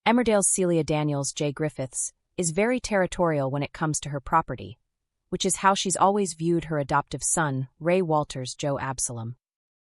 Emmerdale's Celia Daniels J. Griffiths is very territorial when it comes to her property, which is how she's always viewed her adoptive son, Ray Walters Joe Absalom.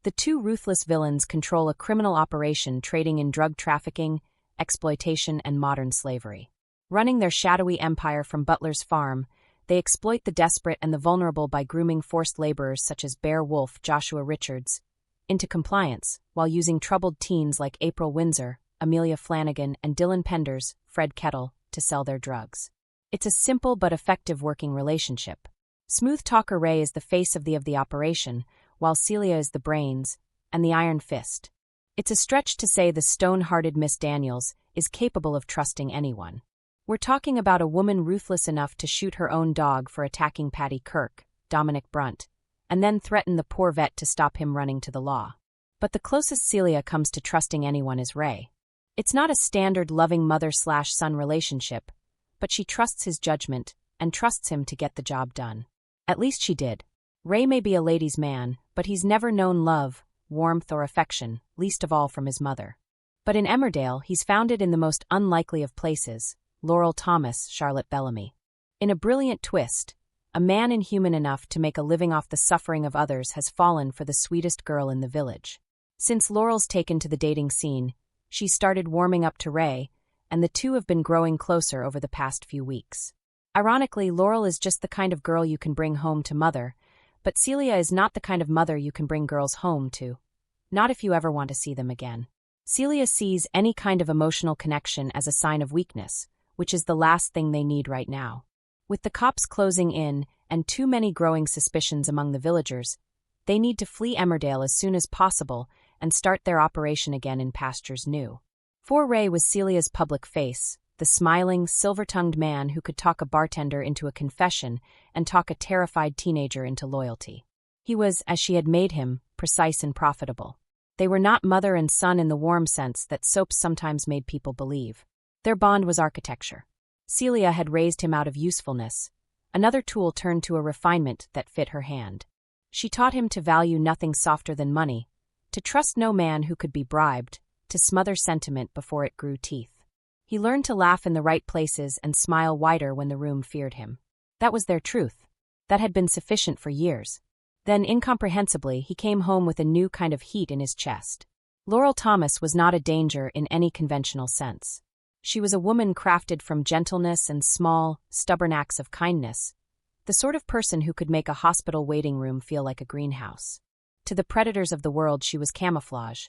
The two ruthless villains control a criminal operation trading in drug trafficking, exploitation, and modern slavery. Running their shadowy empire from Butler's farm, they exploit the desperate and the vulnerable by grooming forced laborers such as Bear Wolf Joshua Richards into compliance, while using troubled teens like April Windsor, Amelia Flanagan, and Dylan Penders, Fred Kettle, to sell their drugs. It's a simple but effective working relationship. Smooth Talker Ray is the face of the operation, while Celia is the brains and the iron fist. It's a stretch to say the stone-hearted Miss Daniels is capable of trusting anyone. We're talking about a woman ruthless enough to shoot her own dog for attacking Patty Kirk, Dominic Brunt, and then threaten the poor vet to stop him running to the law. But the closest Celia comes to trusting anyone is Ray. It's not a standard loving mother-slash-son relationship, but she trusts his judgment and trusts him to get the job done. At least she did. Ray may be a ladies' man, but he's never known love, warmth, or affection, least of all from his mother. But in Emmerdale, he's found it in the most unlikely of places, Laurel Thomas, Charlotte Bellamy. In a brilliant twist, a man inhuman enough to make a living off the suffering of others has fallen for the sweetest girl in the village. Since Laurel's taken to the dating scene, she started warming up to Ray, and the two have been growing closer over the past few weeks. Ironically, Laurel is just the kind of girl you can bring home to mother, but Celia is not the kind of mother you can bring girls home to. Not if you ever want to see them again. Celia sees any kind of emotional connection as a sign of weakness, which is the last thing they need right now. With the cops closing in and too many growing suspicions among the villagers, they need to flee Emmerdale as soon as possible and start their operation again in pastures new. For Ray was Celia's public face, the smiling, silver-tongued man who could talk a bartender into a confession and talk a terrified teenager into loyalty. He was, as she had made him, precise and profitable. They were not mother and son in the warm sense that soaps sometimes made people believe. Their bond was architecture. Celia had raised him out of usefulness, another tool turned to a refinement that fit her hand. She taught him to value nothing softer than money, to trust no man who could be bribed, to smother sentiment before it grew teeth. He learned to laugh in the right places and smile wider when the room feared him. That was their truth. That had been sufficient for years. Then, incomprehensibly, he came home with a new kind of heat in his chest. Laurel Thomas was not a danger in any conventional sense. She was a woman crafted from gentleness and small, stubborn acts of kindness, the sort of person who could make a hospital waiting room feel like a greenhouse. To the predators of the world she was camouflage.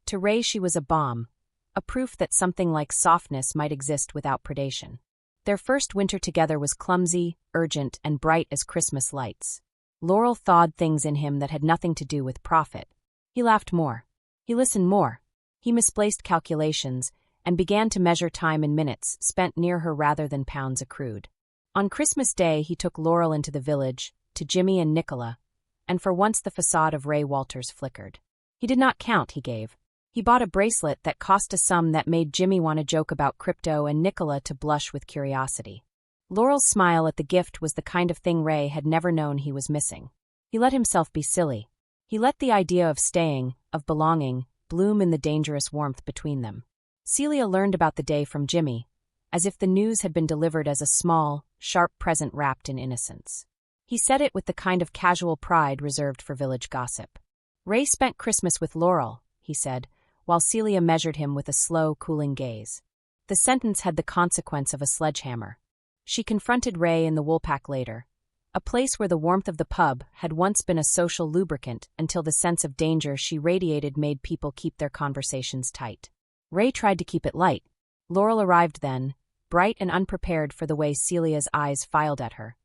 To Ray she was a bomb, a proof that something like softness might exist without predation. Their first winter together was clumsy, urgent, and bright as Christmas lights. Laurel thawed things in him that had nothing to do with profit. He laughed more. He listened more. He misplaced calculations and began to measure time in minutes spent near her rather than pounds accrued. On Christmas Day he took Laurel into the village, to Jimmy and Nicola, and for once the facade of Ray Walters flickered. He did not count, he gave. He bought a bracelet that cost a sum that made Jimmy want to joke about crypto and Nicola to blush with curiosity. Laurel's smile at the gift was the kind of thing Ray had never known he was missing. He let himself be silly. He let the idea of staying, of belonging, bloom in the dangerous warmth between them. Celia learned about the day from Jimmy, as if the news had been delivered as a small, sharp present wrapped in innocence. He said it with the kind of casual pride reserved for village gossip. Ray spent Christmas with Laurel, he said, while Celia measured him with a slow, cooling gaze. The sentence had the consequence of a sledgehammer. She confronted Ray in the Woolpack later, a place where the warmth of the pub had once been a social lubricant until the sense of danger she radiated made people keep their conversations tight. Ray tried to keep it light. Laurel arrived then, bright and unprepared for the way Celia's eyes filed at her,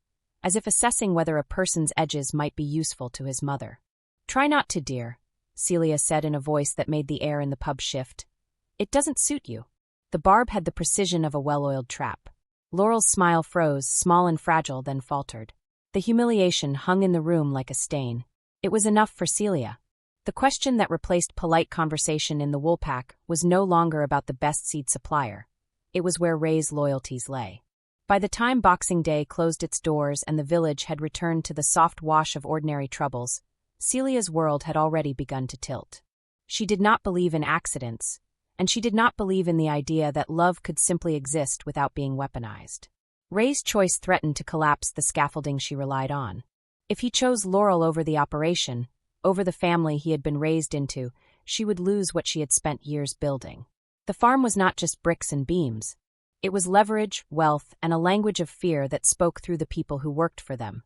as if assessing whether a person's edges might be useful to his mother. "Try not to, dear," Celia said in a voice that made the air in the pub shift. "It doesn't suit you." The barb had the precision of a well-oiled trap. Laurel's smile froze, small and fragile, then faltered. The humiliation hung in the room like a stain. It was enough for Celia. The question that replaced polite conversation in the Woolpack was no longer about the best seed supplier. It was where Ray's loyalties lay. By the time Boxing Day closed its doors and the village had returned to the soft wash of ordinary troubles, Celia's world had already begun to tilt. She did not believe in accidents, and she did not believe in the idea that love could simply exist without being weaponized. Ray's choice threatened to collapse the scaffolding she relied on. If he chose Laurel over the operation, over the family he had been raised into, she would lose what she had spent years building. The farm was not just bricks and beams. It was leverage, wealth, and a language of fear that spoke through the people who worked for them,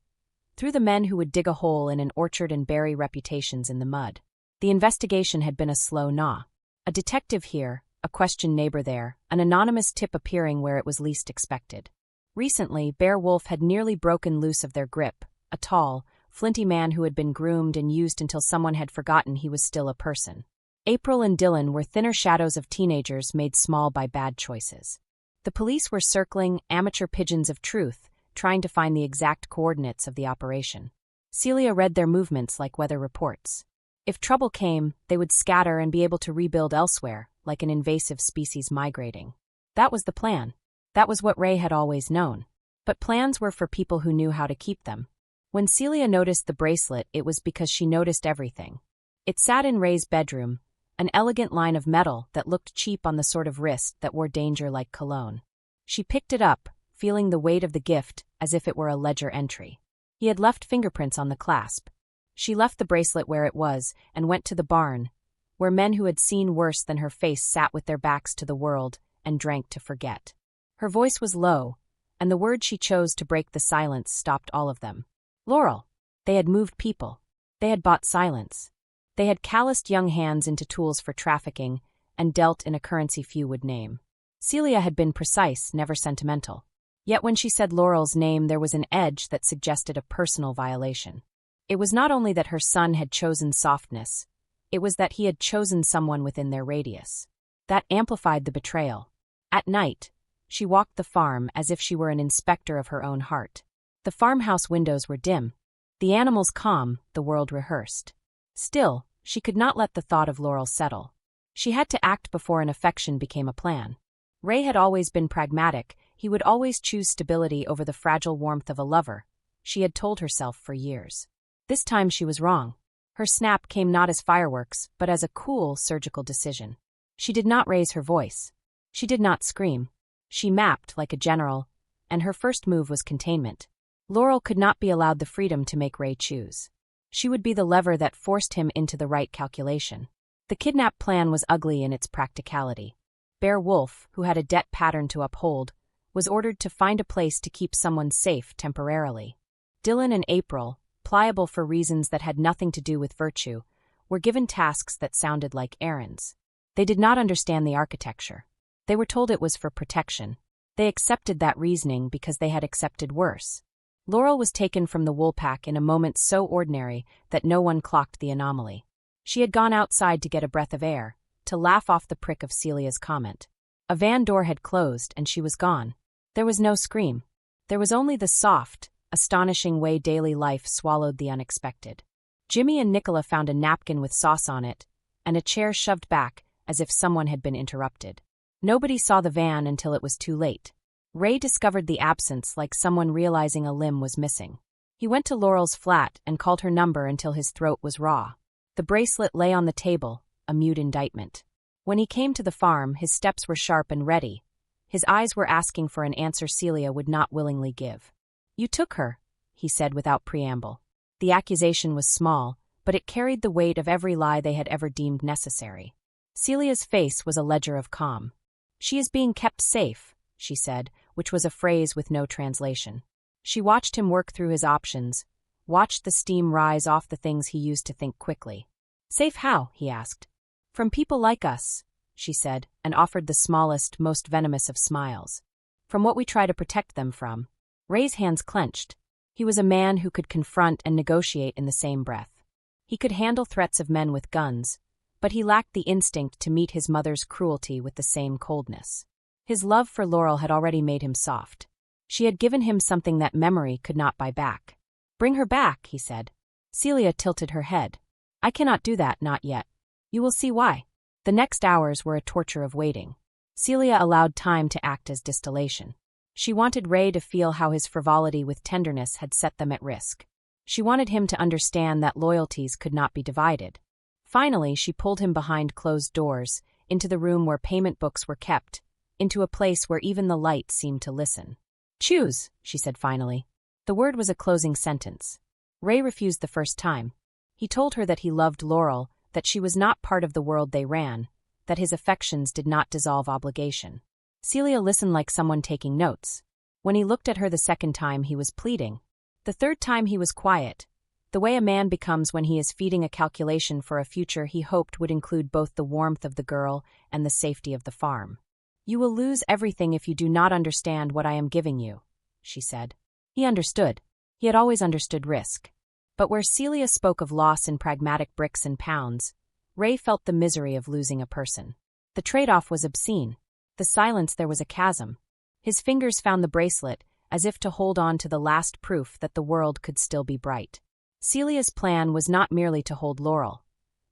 through the men who would dig a hole in an orchard and bury reputations in the mud. The investigation had been a slow gnaw. A detective here, a questioned neighbor there, an anonymous tip appearing where it was least expected. Recently, Bear Wolf had nearly broken loose of their grip, a tall, flinty man who had been groomed and used until someone had forgotten he was still a person. April and Dylan were thinner shadows of teenagers made small by bad choices. The police were circling, amateur pigeons of truth, trying to find the exact coordinates of the operation. Celia read their movements like weather reports. If trouble came, they would scatter and be able to rebuild elsewhere, like an invasive species migrating. That was the plan. That was what Ray had always known. But plans were for people who knew how to keep them. When Celia noticed the bracelet, it was because she noticed everything. It sat in Ray's bedroom, an elegant line of metal that looked cheap on the sort of wrist that wore danger like cologne. She picked it up, feeling the weight of the gift as if it were a ledger entry. He had left fingerprints on the clasp. She left the bracelet where it was and went to the barn, where men who had seen worse than her face sat with their backs to the world and drank to forget. Her voice was low, and the word she chose to break the silence stopped all of them. Laurel. They had moved people. They had bought silence. They had calloused young hands into tools for trafficking and dealt in a currency few would name. Celia had been precise, never sentimental. Yet when she said Laurel's name, there was an edge that suggested a personal violation. It was not only that her son had chosen softness, it was that he had chosen someone within their radius. That amplified the betrayal. At night, she walked the farm as if she were an inspector of her own heart. The farmhouse windows were dim. The animals calm, the world rehearsed. Still, she could not let the thought of Laurel settle. She had to act before an affection became a plan. Ray had always been pragmatic. He would always choose stability over the fragile warmth of a lover, she had told herself for years. This time she was wrong. Her snap came not as fireworks, but as a cool, surgical decision. She did not raise her voice. She did not scream. She mapped like a general, and her first move was containment. Laurel could not be allowed the freedom to make Ray choose. She would be the lever that forced him into the right calculation. The kidnap plan was ugly in its practicality. Bear Wolf, who had a debt pattern to uphold, was ordered to find a place to keep someone safe temporarily. Dylan and April, pliable for reasons that had nothing to do with virtue, were given tasks that sounded like errands. They did not understand the architecture. They were told it was for protection. They accepted that reasoning because they had accepted worse. Laurel was taken from the woolpack in a moment so ordinary that no one clocked the anomaly. She had gone outside to get a breath of air, to laugh off the prick of Celia's comment. A van door had closed and she was gone. There was no scream. There was only the soft, astonishing way daily life swallowed the unexpected. Jimmy and Nicola found a napkin with sauce on it, and a chair shoved back as if someone had been interrupted. Nobody saw the van until it was too late. Ray discovered the absence like someone realizing a limb was missing. He went to Laurel's flat and called her number until his throat was raw. The bracelet lay on the table, a mute indictment. When he came to the farm, his steps were sharp and ready. His eyes were asking for an answer Celia would not willingly give. "You took her," he said without preamble. The accusation was small, but it carried the weight of every lie they had ever deemed necessary. Celia's face was a ledger of calm. "She is being kept safe," she said, which was a phrase with no translation. She watched him work through his options, watched the steam rise off the things he used to think quickly. "Safe how?" he asked. "From people like us," she said, and offered the smallest, most venomous of smiles. "From what we try to protect them from." Ray's hands clenched. He was a man who could confront and negotiate in the same breath. He could handle threats of men with guns, but he lacked the instinct to meet his mother's cruelty with the same coldness. His love for Laurel had already made him soft. She had given him something that memory could not buy back. "Bring her back," he said. Celia tilted her head. "I cannot do that, not yet. You will see why." The next hours were a torture of waiting. Celia allowed time to act as distillation. She wanted Ray to feel how his frivolity with tenderness had set them at risk. She wanted him to understand that loyalties could not be divided. Finally, she pulled him behind closed doors, into the room where payment books were kept, into a place where even the light seemed to listen. "Choose," she said finally. The word was a closing sentence. Ray refused the first time. He told her that he loved Laurel, that she was not part of the world they ran, that his affections did not dissolve obligation. Celia listened like someone taking notes. When he looked at her the second time, he was pleading. The third time he was quiet, the way a man becomes when he is feeding a calculation for a future he hoped would include both the warmth of the girl and the safety of the farm. "You will lose everything if you do not understand what I am giving you," she said. He understood. He had always understood risk. But where Celia spoke of loss in pragmatic bricks and pounds, Ray felt the misery of losing a person. The trade-off was obscene. The silence, there was a chasm. His fingers found the bracelet, as if to hold on to the last proof that the world could still be bright. Celia's plan was not merely to hold Laurel.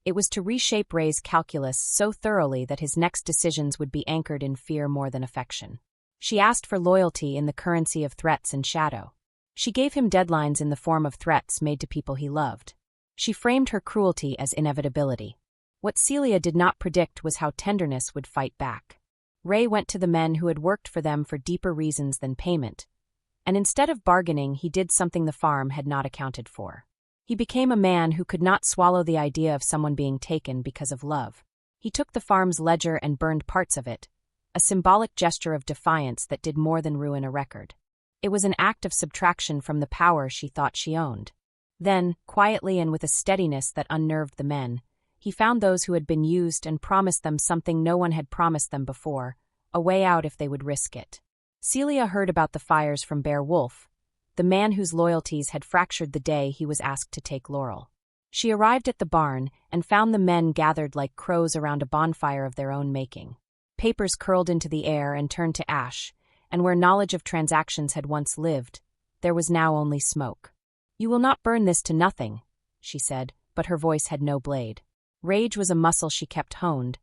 It was to reshape Ray's calculus so thoroughly that his next decisions would be anchored in fear more than affection. She asked for loyalty in the currency of threats and shadow. She gave him deadlines in the form of threats made to people he loved. She framed her cruelty as inevitability. What Celia did not predict was how tenderness would fight back. Ray went to the men who had worked for them for deeper reasons than payment, and instead of bargaining, he did something the farm had not accounted for. He became a man who could not swallow the idea of someone being taken because of love. He took the farm's ledger and burned parts of it, a symbolic gesture of defiance that did more than ruin a record. It was an act of subtraction from the power she thought she owned. Then, quietly and with a steadiness that unnerved the men, he found those who had been used and promised them something no one had promised them before, a way out if they would risk it. Celia heard about the fires from Bear Wolf, the man whose loyalties had fractured the day he was asked to take Laurel. She arrived at the barn and found the men gathered like crows around a bonfire of their own making. Papers curled into the air and turned to ash, and where knowledge of transactions had once lived, there was now only smoke. "You will not burn this to nothing," she said, but her voice had no blade. Rage was a muscle she kept honed,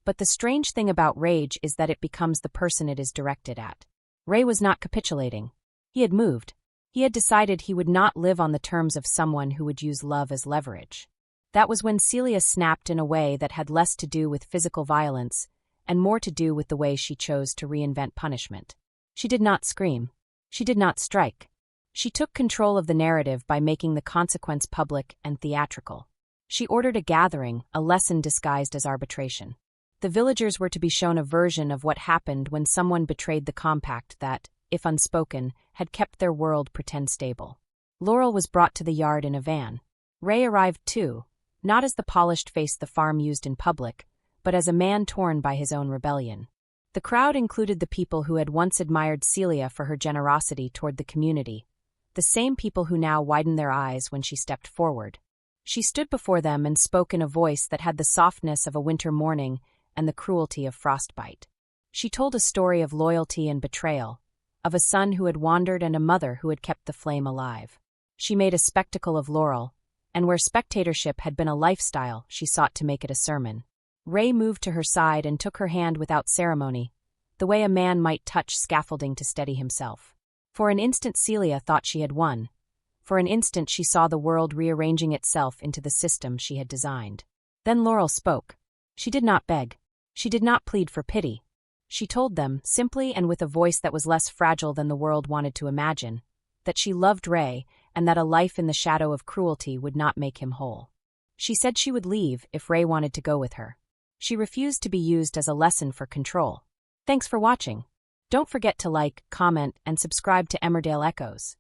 but the strange thing about rage is that it becomes the person it is directed at. Ray was not capitulating. He had moved. He had decided he would not live on the terms of someone who would use love as leverage. That was when Celia snapped in a way that had less to do with physical violence and more to do with the way she chose to reinvent punishment. She did not scream. She did not strike. She took control of the narrative by making the consequence public and theatrical. She ordered a gathering, a lesson disguised as arbitration. The villagers were to be shown a version of what happened when someone betrayed the compact that, if unspoken, had kept their world pretend stable. Laurel was brought to the yard in a van. Ray arrived too, not as the polished face the farm used in public, but as a man torn by his own rebellion. The crowd included the people who had once admired Celia for her generosity toward the community, the same people who now widened their eyes when she stepped forward. She stood before them and spoke in a voice that had the softness of a winter morning and the cruelty of frostbite. She told a story of loyalty and betrayal, of a son who had wandered and a mother who had kept the flame alive. She made a spectacle of Laurel, and where spectatorship had been a lifestyle, she sought to make it a sermon. Ray moved to her side and took her hand without ceremony, the way a man might touch scaffolding to steady himself. For an instant Celia thought she had won. For an instant she saw the world rearranging itself into the system she had designed. Then Laurel spoke. She did not beg. She did not plead for pity. She told them, simply and with a voice that was less fragile than the world wanted to imagine, that she loved Ray and that a life in the shadow of cruelty would not make him whole. She said she would leave if Ray wanted to go with her. She refused to be used as a lesson for control. Thanks for watching. Don't forget to like, comment, and subscribe to Emmerdale Echoes.